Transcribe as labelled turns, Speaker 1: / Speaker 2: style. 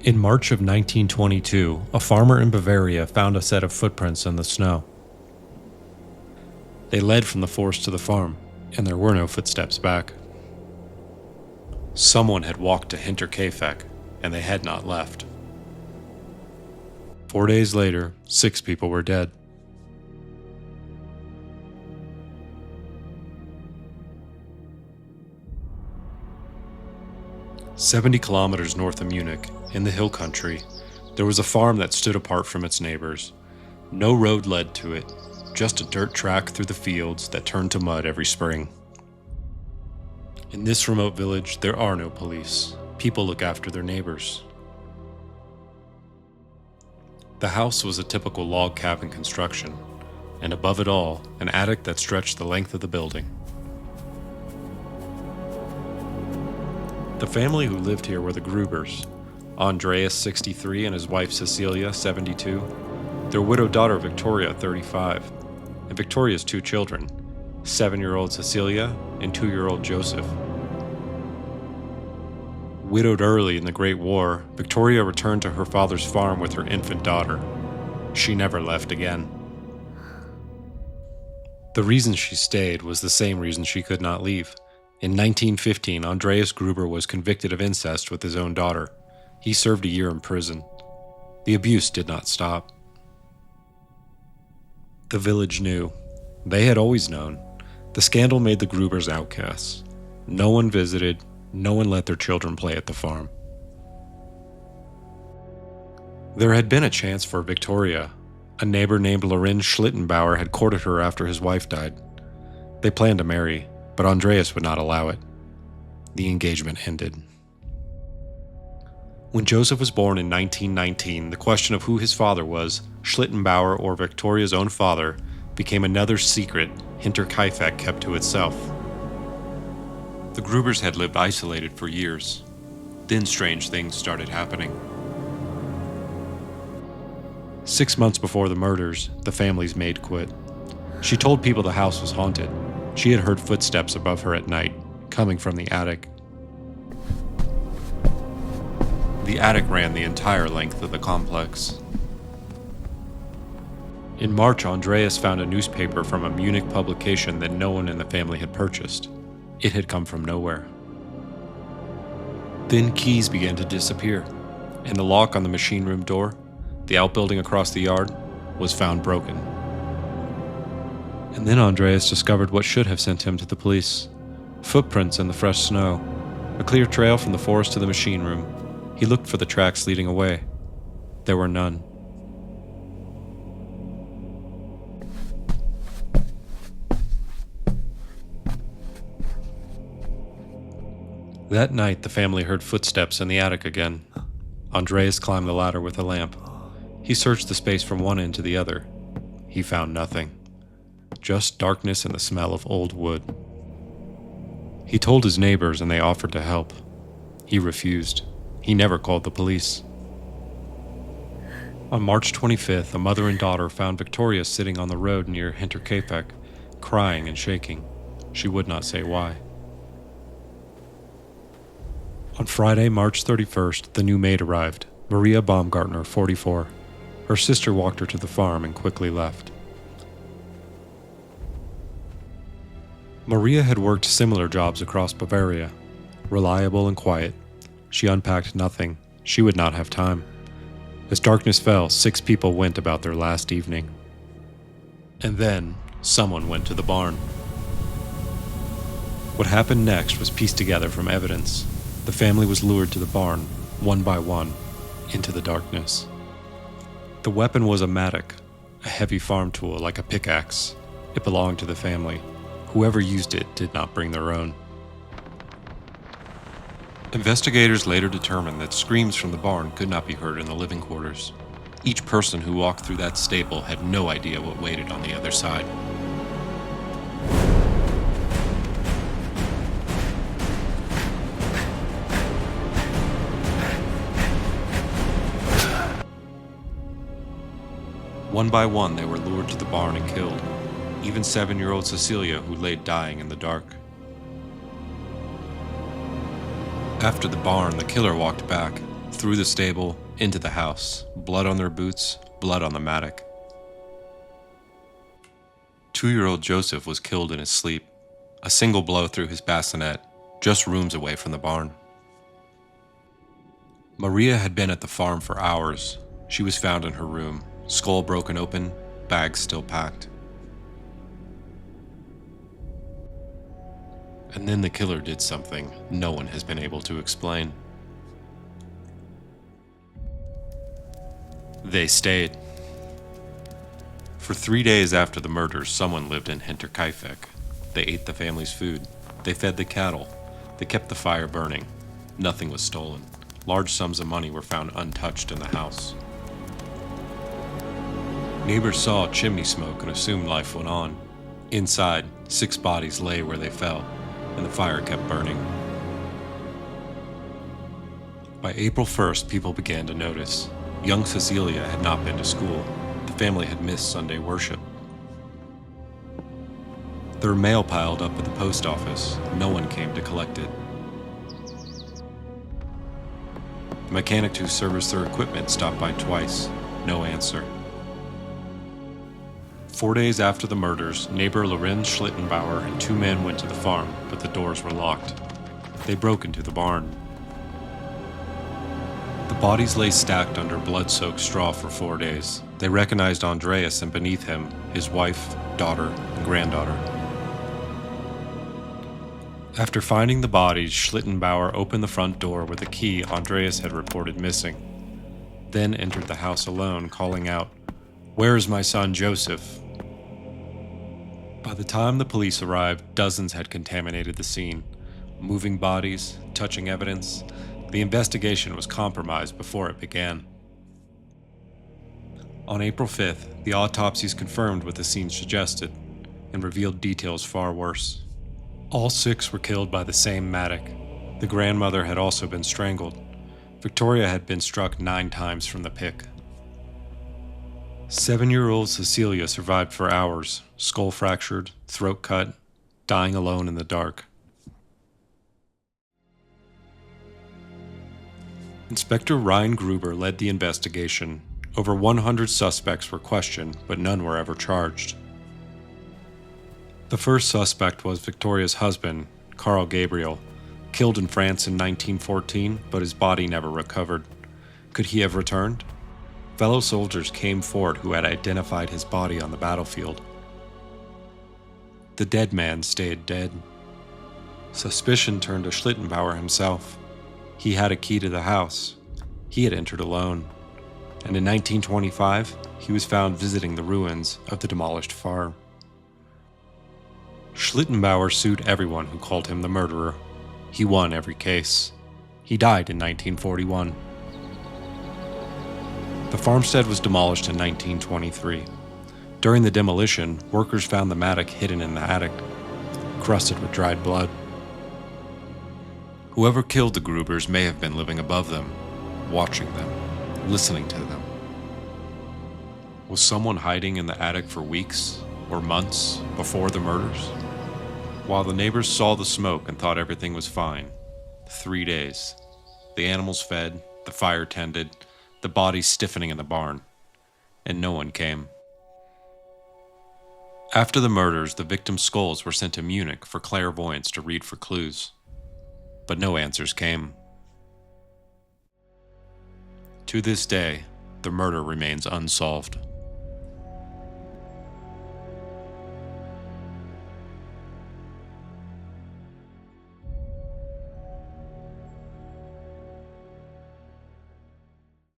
Speaker 1: In March of 1922, a farmer in Bavaria found a set of footprints in the snow. They led from the forest to the farm, and there were no footsteps back. Someone had walked to Hinterkaifek, and they had not left. 4 days later, 6 people were dead. "70 kilometers north of Munich, in the hill country, there was a farm that stood apart from its neighbors. No road led to it, just a dirt track through the fields that turned to mud every spring. In this remote village, there are no police. People look after their neighbors." The house was a typical log cabin construction, and above it all, an attic that stretched the length of the building. The family who lived here were the Grubers, Andreas, 63, and his wife Cecilia, 72, their widowed daughter Victoria, 35, and Victoria's 2 children, 7-year-old Cecilia and 2-year-old Joseph. Widowed early in the Great War, Victoria returned to her father's farm with her infant daughter. She never left again. The reason she stayed was the same reason she could not leave. In 1915, Andreas Gruber was convicted of incest with his own daughter. He served a year in prison. The abuse did not stop. The village knew. They had always known. The scandal made the Grubers outcasts. No one visited. No one let their children play at the farm. There had been a chance for Victoria. A neighbor named Lorenz Schlittenbauer had courted her after his wife died. They planned to marry, but Andreas would not allow it. The engagement ended. When Joseph was born in 1919, the question of who his father was, Schlittenbauer or Victoria's own father, became another secret Hinterkaifek kept to itself. The Grubers had lived isolated for years. Then strange things started happening. 6 months before the murders, the family's maid quit. She told people the house was haunted. She had heard footsteps above her at night, coming from the attic. The attic ran the entire length of the complex. In March, Andreas found a newspaper from a Munich publication that no one in the family had purchased. It had come from nowhere. Then keys began to disappear, and the lock on the machine room door, the outbuilding across the yard, was found broken. And then Andreas discovered what should have sent him to the police. Footprints in the fresh snow, a clear trail from the forest to the machine room. He looked for the tracks leading away. There were none. That night, the family heard footsteps in the attic again. Andreas climbed the ladder with a lamp. He searched the space from one end to the other. He found nothing. Just darkness and the smell of old wood. He told his neighbors and they offered to help. He refused. He never called the police. On March 25th, a mother and daughter found Victoria sitting on the road near Hinterkaifek, crying and shaking. She would not say why. On Friday, March 31st, the new maid arrived, Maria Baumgartner, 44. Her sister walked her to the farm and quickly left. Maria had worked similar jobs across Bavaria, reliable and quiet. She unpacked nothing. She would not have time. As darkness fell, 6 people went about their last evening. And then, someone went to the barn. What happened next was pieced together from evidence. The family was lured to the barn, one by one, into the darkness. The weapon was a mattock, a heavy farm tool like a pickaxe. It belonged to the family. Whoever used it did not bring their own. Investigators later determined that screams from the barn could not be heard in the living quarters. Each person who walked through that stable had no idea what waited on the other side. One by one, they were lured to the barn and killed. Even 7-year-old Cecilia, who lay dying in the dark. After the barn, the killer walked back. Through the stable, into the house, blood on their boots, blood on the mattock. 2-year-old Joseph was killed in his sleep, a single blow through his bassinet, just rooms away from the barn. Maria had been at the farm for hours. She was found in her room, skull broken open, bags still packed. And then the killer did something no one has been able to explain. They stayed. For 3 days after the murders, someone lived in Hinterkaifek. They ate the family's food. They fed the cattle. They kept the fire burning. Nothing was stolen. Large sums of money were found untouched in the house. Neighbors saw chimney smoke and assumed life went on. Inside, 6 bodies lay where they fell, and the fire kept burning. By April 1st, people began to notice. Young Cecilia had not been to school. The family had missed Sunday worship. Their mail piled up at the post office. No one came to collect it. The mechanic who serviced their equipment stopped by twice. No answer. 4 days after the murders, neighbor Lorenz Schlittenbauer and 2 men went to the farm, but the doors were locked. They broke into the barn. The bodies lay stacked under blood-soaked straw for 4 days. They recognized Andreas and beneath him, his wife, daughter, and granddaughter. After finding the bodies, Schlittenbauer opened the front door with a key Andreas had reported missing, then entered the house alone, calling out, "Where is my son Joseph?" By the time the police arrived, dozens had contaminated the scene, moving bodies, touching evidence. The investigation was compromised before it began. On April 5th, the autopsies confirmed what the scene suggested and revealed details far worse. All 6 were killed by the same mattock. The grandmother had also been strangled. Victoria had been struck 9 times from the pick. 7-year-old Cecilia survived for hours, skull fractured, throat cut, dying alone in the dark. Inspector Ryan Gruber led the investigation. Over 100 suspects were questioned, but none were ever charged. The first suspect was Victoria's husband, Carl Gabriel, killed in France in 1914, but his body never recovered. Could he have returned? Fellow soldiers came forward who had identified his body on the battlefield. The dead man stayed dead. Suspicion turned to Schlittenbauer himself. He had a key to the house. He had entered alone. And in 1925, he was found visiting the ruins of the demolished farm. Schlittenbauer sued everyone who called him the murderer. He won every case. He died in 1941. The farmstead was demolished in 1923. During the demolition, workers found the mattock hidden in the attic, crusted with dried blood. Whoever killed the Grubers may have been living above them, watching them, listening to them. Was someone hiding in the attic for weeks or months before the murders? While the neighbors saw the smoke and thought everything was fine, 3 days. The animals fed, the fire tended, the bodies stiffening in the barn, and no one came. After the murders, the victims' skulls were sent to Munich for clairvoyants to read for clues, but no answers came. To this day, the murder remains unsolved.